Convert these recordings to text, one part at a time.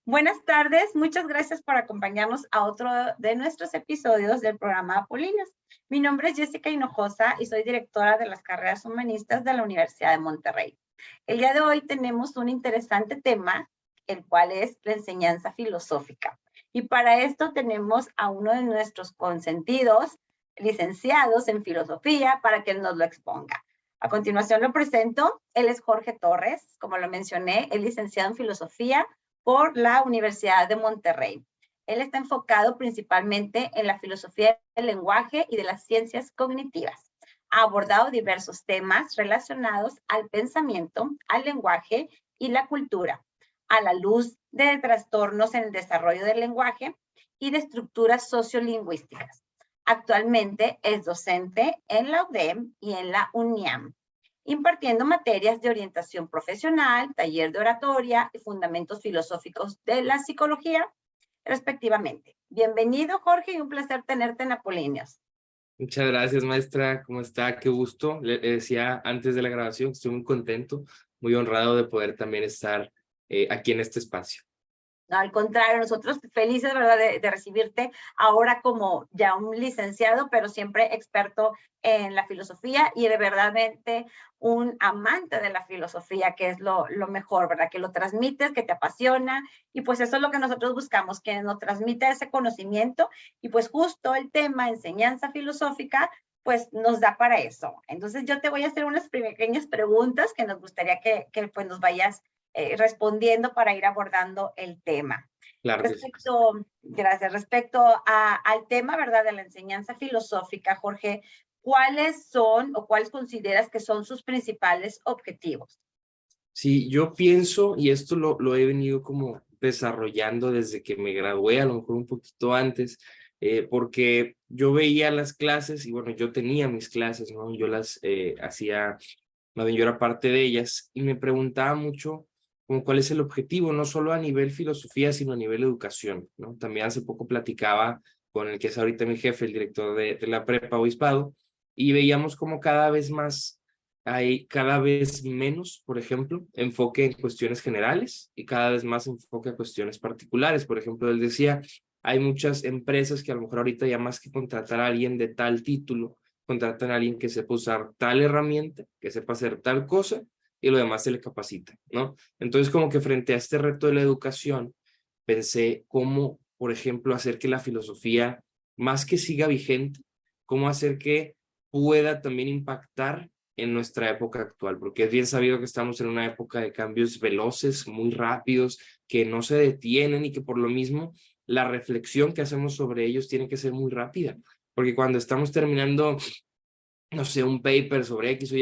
Buenas tardes, muchas gracias por acompañarnos a otro de nuestros episodios del programa Apolinas. Mi nombre es Jessica Hinojosa y soy directora de las carreras humanistas de la Universidad de Monterrey. El día de hoy tenemos un interesante tema, el cual es la enseñanza filosófica. Y para esto tenemos a uno de nuestros consentidos, licenciados en filosofía, para que nos lo exponga. A continuación lo presento. Él es Jorge Torres, como lo mencioné, es licenciado en filosofía por la Universidad de Monterrey. Él está enfocado principalmente en la filosofía del lenguaje y de las ciencias cognitivas. Ha abordado diversos temas relacionados al pensamiento, al lenguaje y la cultura, a la luz de trastornos en el desarrollo del lenguaje y de estructuras sociolingüísticas. Actualmente es docente en la UDEM y en la UNIAM, impartiendo materias de orientación profesional, taller de oratoria y fundamentos filosóficos de la psicología, respectivamente. Bienvenido, Jorge, y un placer tenerte en Apolíneos. Muchas gracias, maestra. ¿Cómo está? Qué gusto. Le decía antes de la grabación que estoy muy contento, muy honrado de poder también estar aquí en este espacio. No, al contrario, nosotros felices, ¿verdad?, de recibirte ahora como ya un licenciado, pero siempre experto en la filosofía y de verdaderamente un amante de la filosofía, que es lo mejor, ¿verdad? Que lo transmites, que te apasiona, y pues eso es lo que nosotros buscamos, que nos transmita ese conocimiento, y pues justo el tema enseñanza filosófica pues nos da para eso. Entonces yo te voy a hacer unas pequeñas preguntas que nos gustaría que pues nos vayas respondiendo para ir abordando el tema. Claro que sí. Gracias. Respecto al tema, ¿verdad?, de la enseñanza filosófica, Jorge, ¿cuáles son o cuáles consideras que son sus principales objetivos? Sí, yo pienso, y esto lo he venido como desarrollando desde que me gradué, a lo mejor un poquito antes, porque yo veía las clases y bueno, yo tenía mis clases, ¿no? Yo las hacía, más bien yo era parte de ellas y me preguntaba mucho como cuál es el objetivo, no solo a nivel filosofía, sino a nivel educación, ¿no? También hace poco platicaba con el que es ahorita mi jefe, el director de la prepa Obispado, y veíamos como cada vez más hay cada vez menos, por ejemplo, enfoque en cuestiones generales y cada vez más enfoque a cuestiones particulares. Por ejemplo, él decía, hay muchas empresas que a lo mejor ahorita ya más que contratar a alguien de tal título, contratan a alguien que sepa usar tal herramienta, que sepa hacer tal cosa y lo demás se le capacita, ¿no? Entonces, como que frente a este reto de la educación, pensé cómo, por ejemplo, hacer que la filosofía, más que siga vigente, cómo hacer que pueda también impactar en nuestra época actual, porque es bien sabido que estamos en una época de cambios veloces, muy rápidos, que no se detienen y que por lo mismo la reflexión que hacemos sobre ellos tiene que ser muy rápida, porque cuando estamos terminando, no sé, un paper sobre X o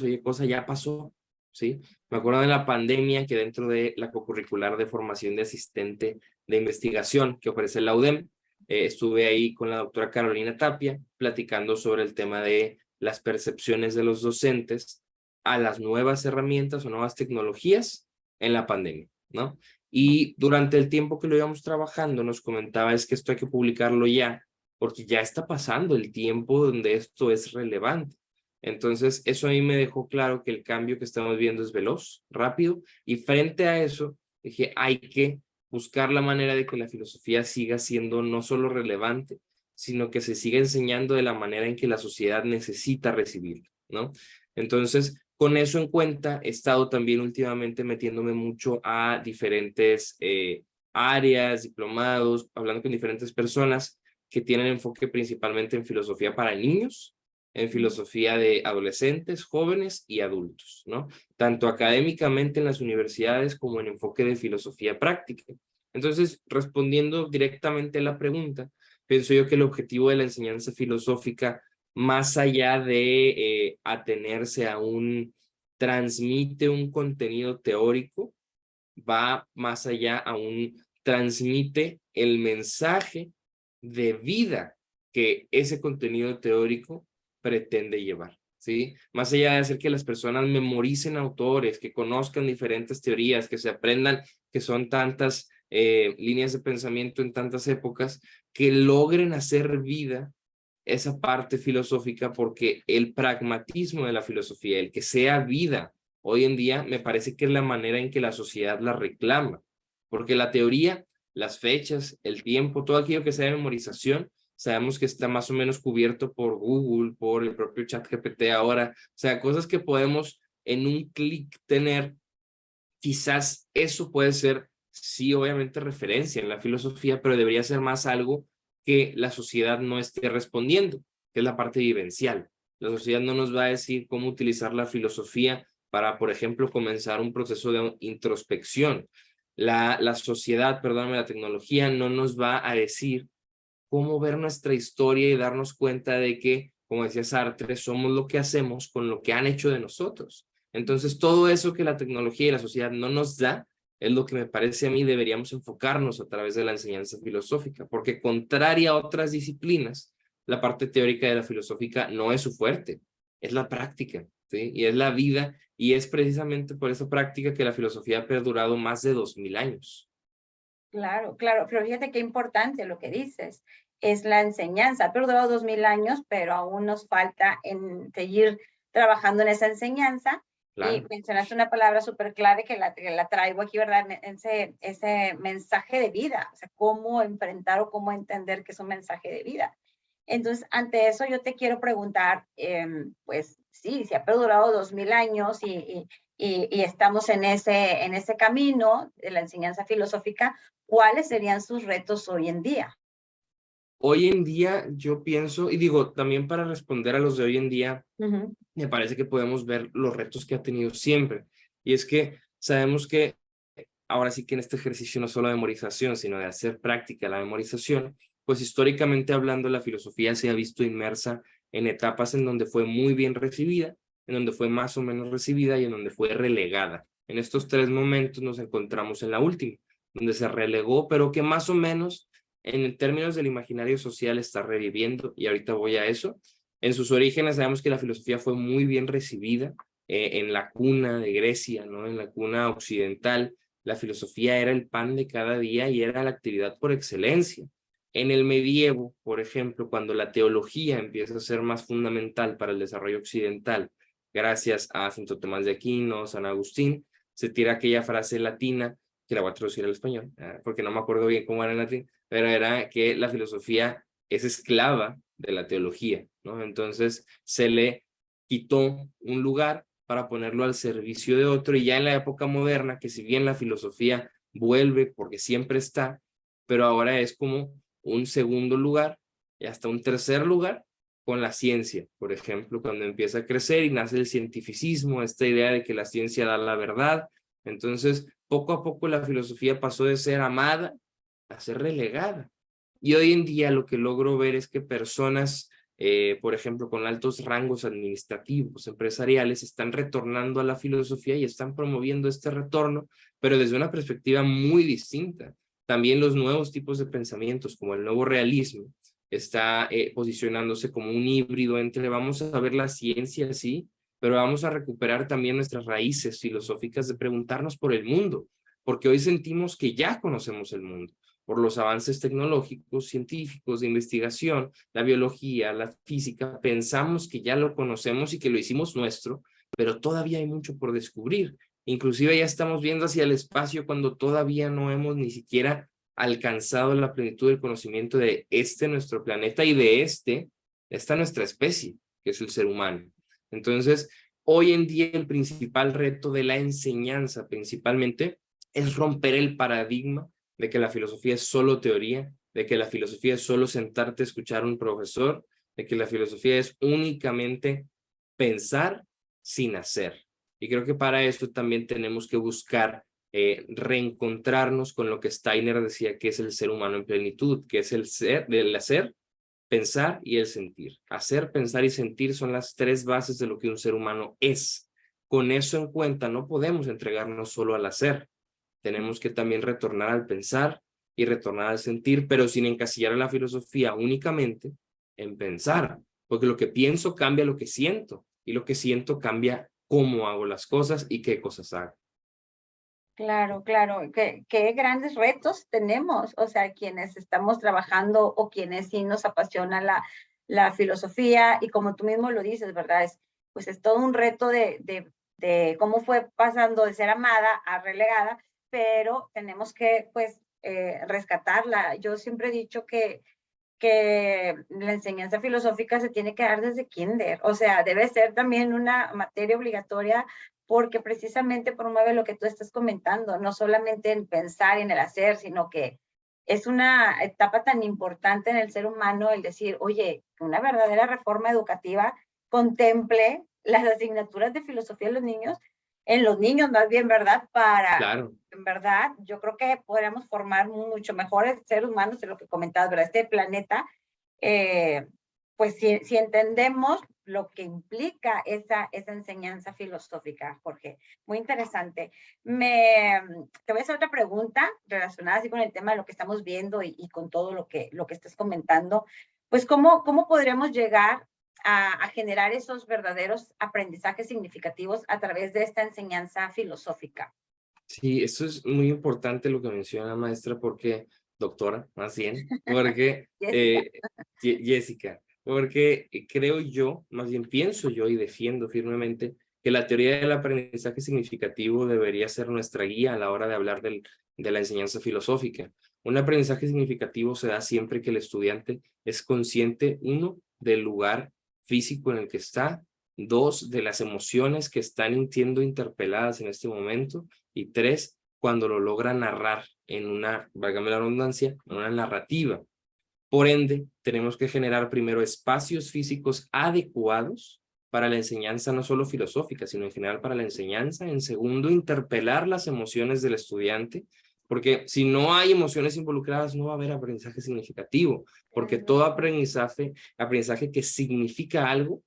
Y cosa ya pasó, ¿sí? Me acuerdo de la pandemia que dentro de la cocurricular de formación de asistente de investigación que ofrece la UDEM, estuve ahí con la doctora Carolina Tapia platicando sobre el tema de las percepciones de los docentes a las nuevas herramientas o nuevas tecnologías en la pandemia, ¿no? Y durante el tiempo que lo íbamos trabajando nos comentaba es que esto hay que publicarlo ya porque ya está pasando el tiempo donde esto es relevante. Entonces, eso a mí me dejó claro que el cambio que estamos viendo es veloz, rápido, y frente a eso, dije, hay que buscar la manera de que la filosofía siga siendo no solo relevante, sino que se siga enseñando de la manera en que la sociedad necesita recibirla, ¿no? Entonces, con eso en cuenta, he estado también últimamente metiéndome mucho a diferentes áreas, diplomados, hablando con diferentes personas que tienen enfoque principalmente en filosofía para niños, en filosofía de adolescentes, jóvenes y adultos, ¿no? Tanto académicamente en las universidades como en enfoque de filosofía práctica. Entonces, respondiendo directamente a la pregunta, pienso yo que el objetivo de la enseñanza filosófica, más allá de atenerse a transmite un contenido teórico, va más allá a transmite el mensaje de vida que ese contenido teórico pretende llevar, ¿sí? Más allá de hacer que las personas memoricen autores, que conozcan diferentes teorías, que se aprendan que son tantas líneas de pensamiento en tantas épocas, que logren hacer vida esa parte filosófica, porque el pragmatismo de la filosofía, el que sea vida, hoy en día me parece que es la manera en que la sociedad la reclama. porque la teoría, las fechas, el tiempo, todo aquello que sea de memorización, sabemos que está más o menos cubierto por Google, por el propio ChatGPT ahora, o sea, cosas que podemos en un clic tener. Quizás eso puede ser, sí, obviamente referencia en la filosofía, pero debería ser más algo que la sociedad no esté respondiendo, que es la parte vivencial. La sociedad no nos va a decir cómo utilizar la filosofía para, por ejemplo, comenzar un proceso de introspección. La sociedad, perdóname, la tecnología no nos va a decir cómo ver nuestra historia y darnos cuenta de que, como decía Sartre, somos lo que hacemos con lo que han hecho de nosotros. Entonces, todo eso que la tecnología y la sociedad no nos da, es lo que me parece a mí deberíamos enfocarnos a través de la enseñanza filosófica, porque contraria a otras disciplinas, la parte teórica de la filosófica no es su fuerte, es la práctica, ¿sí? Y es la vida, y es precisamente por esa práctica que la filosofía ha perdurado más de 2000 años. Claro, claro, pero fíjate qué importante lo que dices. Es la enseñanza. Ha perdurado 2000 años, pero aún nos falta en seguir trabajando en esa enseñanza. Y Claro. mencionaste una palabra súper clave que la traigo aquí, ¿verdad? Ese mensaje de vida, o sea, cómo enfrentar o cómo entender que es un mensaje de vida. Entonces, ante eso yo te quiero preguntar, pues sí, se ha perdurado 2000 años y estamos en ese camino de la enseñanza filosófica. ¿Cuáles serían sus retos hoy en día? Hoy en día yo pienso, y digo, también para responder a los de hoy en día, Ujú. me parece que podemos ver los retos que ha tenido siempre. Y es que sabemos que ahora sí que en este ejercicio no solo de memorización, sino de hacer práctica la memorización, pues históricamente hablando, la filosofía se ha visto inmersa en etapas en donde fue muy bien recibida, en donde fue más o menos recibida y en donde fue relegada. En estos tres momentos nos encontramos en la última, donde se relegó, pero que más o menos en términos del imaginario social está reviviendo, y ahorita voy a eso. En sus orígenes sabemos que la filosofía fue muy bien recibida en la cuna de Grecia, ¿no? En la cuna occidental, la filosofía era el pan de cada día y era la actividad por excelencia. En el medievo, por ejemplo, cuando la teología empieza a ser más fundamental para el desarrollo occidental, gracias a Santo Tomás de Aquino, San Agustín, se tira aquella frase latina, que la voy a traducir al español, porque no me acuerdo bien cómo era en latín, pero era que la filosofía es esclava de la teología, ¿no? Entonces se le quitó un lugar para ponerlo al servicio de otro, y ya en la época moderna, que si bien la filosofía vuelve porque siempre está, pero ahora es como un segundo lugar y hasta un tercer lugar con la ciencia, por ejemplo, cuando empieza a crecer y nace el cientificismo, esta idea de que la ciencia da la verdad. Entonces, poco a poco la filosofía pasó de ser amada a ser relegada. Y hoy en día lo que logro ver es que personas, por ejemplo, con altos rangos administrativos, empresariales, están retornando a la filosofía y están promoviendo este retorno, pero desde una perspectiva muy distinta. También los nuevos tipos de pensamientos, como el nuevo realismo, está posicionándose como un híbrido entre vamos a ver la ciencia, sí, pero vamos a recuperar también nuestras raíces filosóficas de preguntarnos por el mundo, porque hoy sentimos que ya conocemos el mundo por los avances tecnológicos, científicos, de investigación, la biología, la física. Pensamos que ya lo conocemos y que lo hicimos nuestro, pero todavía hay mucho por descubrir. Inclusive ya estamos viendo hacia el espacio cuando todavía no hemos ni siquiera alcanzado la plenitud del conocimiento de nuestro planeta y de esta nuestra especie, que es el ser humano. Entonces, hoy en día el principal reto de la enseñanza principalmente es romper el paradigma de que la filosofía es solo teoría, de que la filosofía es solo sentarte a escuchar a un profesor, de que la filosofía es únicamente pensar sin hacer. Y creo que para eso también tenemos que buscar reencontrarnos con lo que Steiner decía que es el ser humano en plenitud, que es el hacer, pensar y el sentir. Hacer, pensar y sentir son las tres bases de lo que un ser humano es. Con eso en cuenta, no podemos entregarnos solo al hacer. Tenemos que también retornar al pensar y retornar al sentir, pero sin encasillar a la filosofía únicamente en pensar, porque lo que pienso cambia lo que siento y lo que siento cambia cómo hago las cosas y qué cosas hago. Claro, claro, qué grandes retos tenemos, o sea, quienes estamos trabajando o quienes sí nos apasiona la filosofía, y como tú mismo lo dices, ¿verdad? Pues es todo un reto de cómo fue pasando de ser amada a relegada, pero tenemos que, pues, rescatarla. Yo siempre he dicho que la enseñanza filosófica se tiene que dar desde kinder, o sea, debe ser también una materia obligatoria porque precisamente promueve lo que tú estás comentando, no solamente en pensar y en el hacer, sino que es una etapa tan importante en el ser humano el decir, oye, una verdadera reforma educativa contemple las asignaturas de filosofía en los niños más bien, ¿verdad? Para, Claro. en verdad, yo creo que podríamos formar mucho mejores seres humanos de lo que comentabas, ¿verdad? Este planeta, pues si entendemos lo que implica esa enseñanza filosófica, Jorge. Muy interesante. Te voy a hacer otra pregunta relacionada así con el tema de lo que estamos viendo y con todo lo que estás comentando. Pues, ¿cómo podríamos llegar a generar esos verdaderos aprendizajes significativos a través de esta enseñanza filosófica? Sí, esto es muy importante lo que menciona la maestra, porque, doctora, más bien, porque, Jessica. Jessica, porque creo yo, más bien pienso yo y defiendo firmemente que la teoría del aprendizaje significativo debería ser nuestra guía a la hora de hablar de la enseñanza filosófica. Un aprendizaje significativo se da siempre que el estudiante es consciente, uno, del lugar físico en el que está, dos, de las emociones que están siendo interpeladas en este momento, y tres, cuando lo logra narrar en una, válgame la redundancia, en una narrativa. Por ende, tenemos que generar primero espacios físicos adecuados para la enseñanza no solo filosófica, sino en general para la enseñanza. En segundo, interpelar las emociones del estudiante, porque si no hay emociones involucradas, no va a haber aprendizaje significativo, porque todo aprendizaje que significa algo,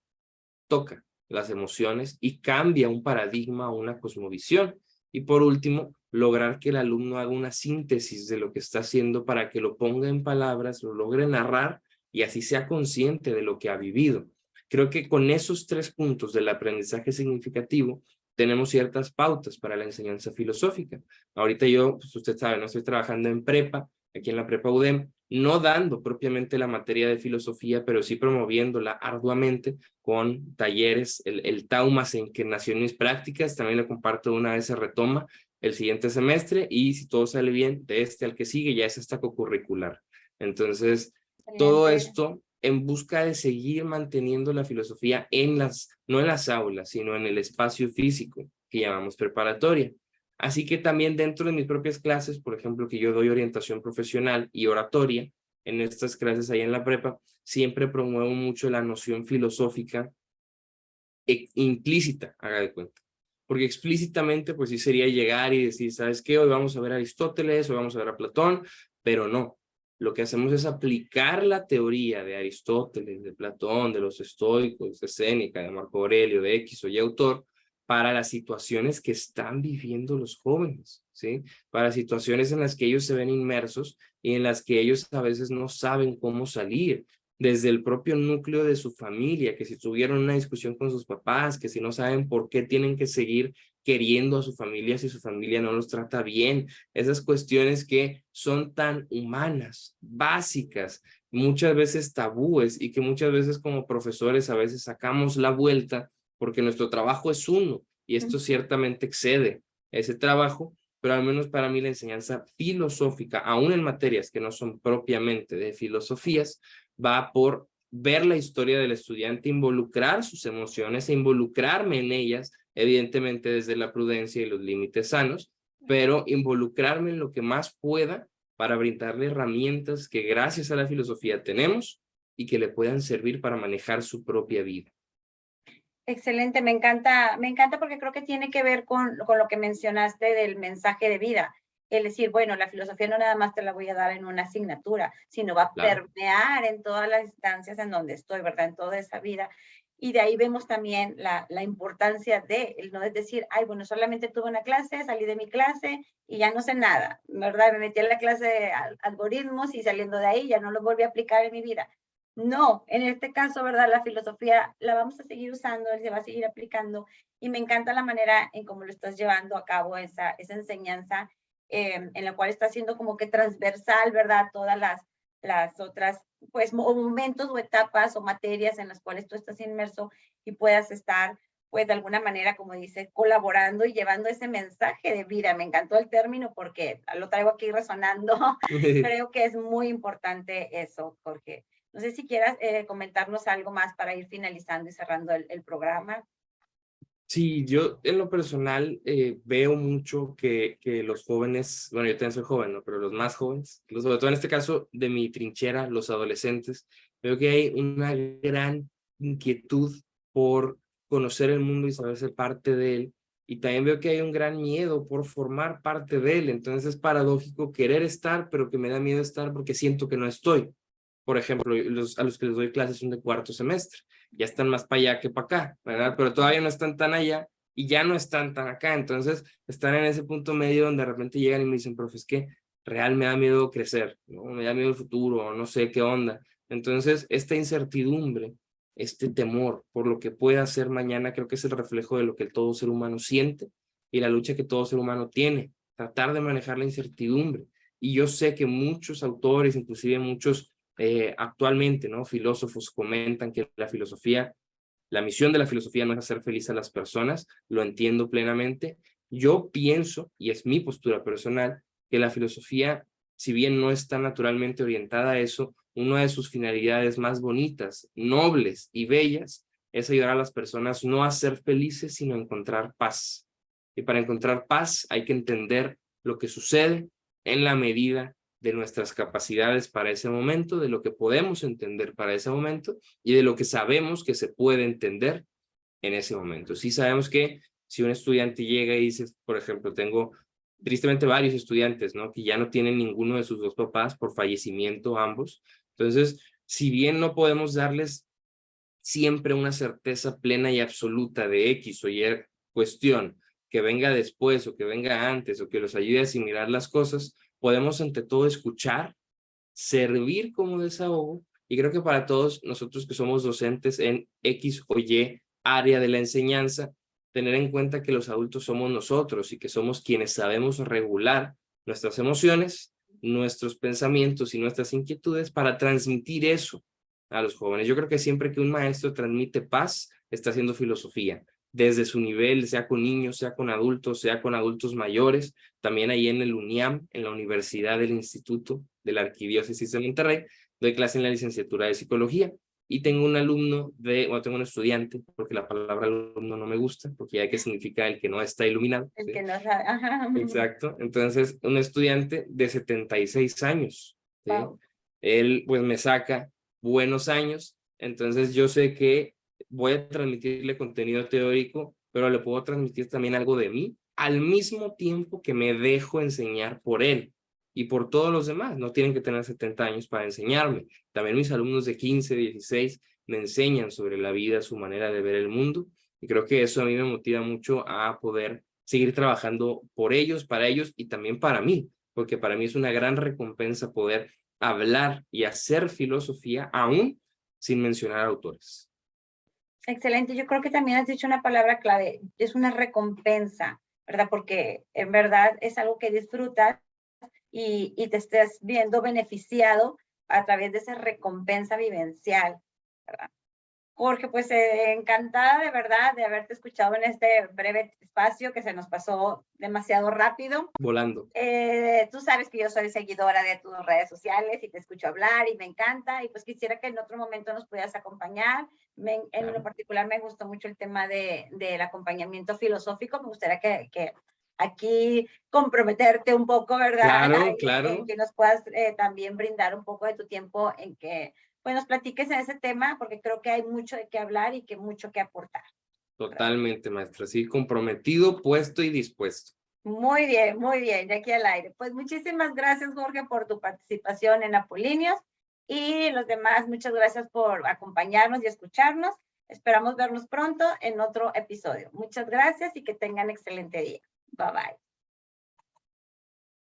toca las emociones y cambia un paradigma o una cosmovisión. Y por último, lograr que el alumno haga una síntesis de lo que está haciendo para que lo ponga en palabras, lo logre narrar y así sea consciente de lo que ha vivido. Creo que con esos tres puntos del aprendizaje significativo tenemos ciertas pautas para la enseñanza filosófica. Ahorita yo, pues usted sabe, no estoy trabajando en prepa, aquí en la prepa UDEM, no dando propiamente la materia de filosofía, pero sí promoviéndola arduamente con talleres, el Taumas en que nació en mis prácticas, también lo comparto una vez, se retoma el siguiente semestre y si todo sale bien, de este al que sigue ya es esta cocurricular. Entonces, todo Excelente. esto en busca de seguir manteniendo la filosofía no en las aulas, sino en el espacio físico que llamamos preparatoria. Así que también dentro de mis propias clases, por ejemplo, que yo doy orientación profesional y oratoria, en estas clases ahí en la prepa, siempre promuevo mucho la noción filosófica implícita, haga de cuenta. Porque explícitamente, pues sí sería llegar y decir, ¿sabes qué? Hoy vamos a ver a Aristóteles, hoy vamos a ver a Platón, pero no. Lo que hacemos es aplicar la teoría de Aristóteles, de Platón, de los estoicos, de Séneca, de Marco Aurelio, de X o Y autor, para las situaciones que están viviendo los jóvenes, ¿sí? Para situaciones en las que ellos se ven inmersos y en las que ellos a veces no saben cómo salir, desde el propio núcleo de su familia, que si tuvieron una discusión con sus papás, que si no saben por qué tienen que seguir queriendo a su familia si su familia no los trata bien, esas cuestiones que son tan humanas, básicas, muchas veces tabúes y que muchas veces como profesores a veces sacamos la vuelta porque nuestro trabajo es uno y esto ciertamente excede ese trabajo, pero al menos para mí la enseñanza filosófica, aún en materias que no son propiamente de filosofías, va por ver la historia del estudiante, involucrar sus emociones e involucrarme en ellas, evidentemente desde la prudencia y los límites sanos, pero involucrarme en lo que más pueda para brindarle herramientas que gracias a la filosofía tenemos y que le puedan servir para manejar su propia vida. Excelente, me encanta porque creo que tiene que ver con lo que mencionaste del mensaje de vida. Es decir, bueno, la filosofía no nada más te la voy a dar en una asignatura, sino va a Claro, permear en todas las instancias en donde estoy, ¿verdad? En toda esa vida. Y de ahí vemos también la importancia de, el no es decir, ay, bueno, solamente tuve una clase, salí de mi clase y ya no sé nada, ¿verdad? Me metí en la clase de algoritmos y saliendo de ahí ya no lo volví a aplicar en mi vida. No, en este caso, ¿verdad? La filosofía la vamos a seguir usando, se va a seguir aplicando y me encanta la manera en cómo lo estás llevando a cabo esa enseñanza en la cual está siendo como que transversal, ¿verdad? Todas las otras, pues, momentos o etapas o materias en las cuales tú estás inmerso y puedas estar, pues de alguna manera, como dice, colaborando y llevando ese mensaje de vida. Me encantó el término porque lo traigo aquí resonando. Creo que es muy importante eso, Jorge. No sé si quieras comentarnos algo más para ir finalizando y cerrando el programa. Sí, yo en lo personal veo mucho que los jóvenes, bueno, yo también soy joven, ¿no? Pero los más jóvenes, sobre todo en este caso de mi trinchera, los adolescentes, veo que hay una gran inquietud por conocer el mundo y saber ser parte de él. Y también veo que hay un gran miedo por formar parte de él. Entonces es paradójico querer estar, pero que me da miedo estar porque siento que no estoy. Por ejemplo, a los que les doy clases son de cuarto semestre, ya están más para allá que para acá, ¿verdad? Pero todavía no están tan allá y ya no están tan acá. Entonces están en ese punto medio donde de repente llegan y me dicen, profe, es que real me da miedo crecer, ¿no? Me da miedo el futuro, no sé qué onda. Entonces, esta incertidumbre, este temor por lo que pueda hacer mañana, creo que es el reflejo de lo que todo ser humano siente y la lucha que todo ser humano tiene, tratar de manejar la incertidumbre. Y yo sé que muchos autores, inclusive muchos actualmente, ¿no? Filósofos comentan que la misión de la filosofía no es hacer feliz a las personas, lo entiendo plenamente. Yo pienso, y es mi postura personal, que la filosofía, si bien no está naturalmente orientada a eso, una de sus finalidades más bonitas, nobles y bellas es ayudar a las personas no a ser felices, sino a encontrar paz. Y para encontrar paz hay que entender lo que sucede en la medida de nuestras capacidades para ese momento, de lo que podemos entender para ese momento y de lo que sabemos que se puede entender en ese momento. Sí sabemos que si un estudiante llega y dice, por ejemplo, tengo tristemente varios estudiantes, ¿no? Que ya no tienen ninguno de sus dos papás por fallecimiento ambos. Entonces, si bien no podemos darles siempre una certeza plena y absoluta de X o Y cuestión, que venga después o que venga antes o que los ayude a asimilar las cosas, podemos ante todo escuchar, servir como desahogo, y creo que para todos nosotros que somos docentes en X o Y área de la enseñanza, tener en cuenta que los adultos somos nosotros y que somos quienes sabemos regular nuestras emociones, nuestros pensamientos y nuestras inquietudes para transmitir eso a los jóvenes. Yo creo que siempre que un maestro transmite paz, está haciendo filosofía, desde su nivel, sea con niños, sea con adultos mayores, también ahí en el UNIAM, en la Universidad del Instituto de la Arquidiócesis de Monterrey, doy clase en la licenciatura de Psicología y tengo un tengo un estudiante, porque la palabra alumno no me gusta, porque ya que significa el que no está iluminado. El ¿sí? que no sabe. Ajá. Exacto, entonces un estudiante de 76 años, ¿sí? Wow. Él pues me saca buenos años, entonces yo sé que voy a transmitirle contenido teórico, pero le puedo transmitir también algo de mí, al mismo tiempo que me dejo enseñar por él y por todos los demás. No tienen que tener 70 años para enseñarme. También mis alumnos de 15, 16 me enseñan sobre la vida, su manera de ver el mundo, y creo que eso a mí me motiva mucho a poder seguir trabajando por ellos, para ellos y también para mí, porque para mí es una gran recompensa poder hablar y hacer filosofía aún sin mencionar autores. Excelente. Yo creo que también has dicho una palabra clave. Es una recompensa, ¿verdad? Porque en verdad es algo que disfrutas y te estés viendo beneficiado a través de esa recompensa vivencial, ¿verdad? Jorge, pues encantada de verdad de haberte escuchado en este breve espacio que se nos pasó demasiado rápido. Volando. Tú sabes que yo soy seguidora de tus redes sociales y te escucho hablar y me encanta y pues quisiera que en otro momento nos pudieras acompañar. En lo particular me gustó mucho el tema del acompañamiento filosófico. Me gustaría que aquí comprometerte un poco, ¿verdad? Claro, En claro. que nos puedas también brindar un poco de tu tiempo en que pues nos platiques en ese tema porque creo que hay mucho de qué hablar y que mucho que aportar. Totalmente, maestra. Sí, comprometido, puesto y dispuesto. Muy bien, ya aquí al aire. Pues muchísimas gracias, Jorge, por tu participación en Apolíneos y los demás, muchas gracias por acompañarnos y escucharnos. Esperamos vernos pronto en otro episodio. Muchas gracias y que tengan excelente día. Bye bye.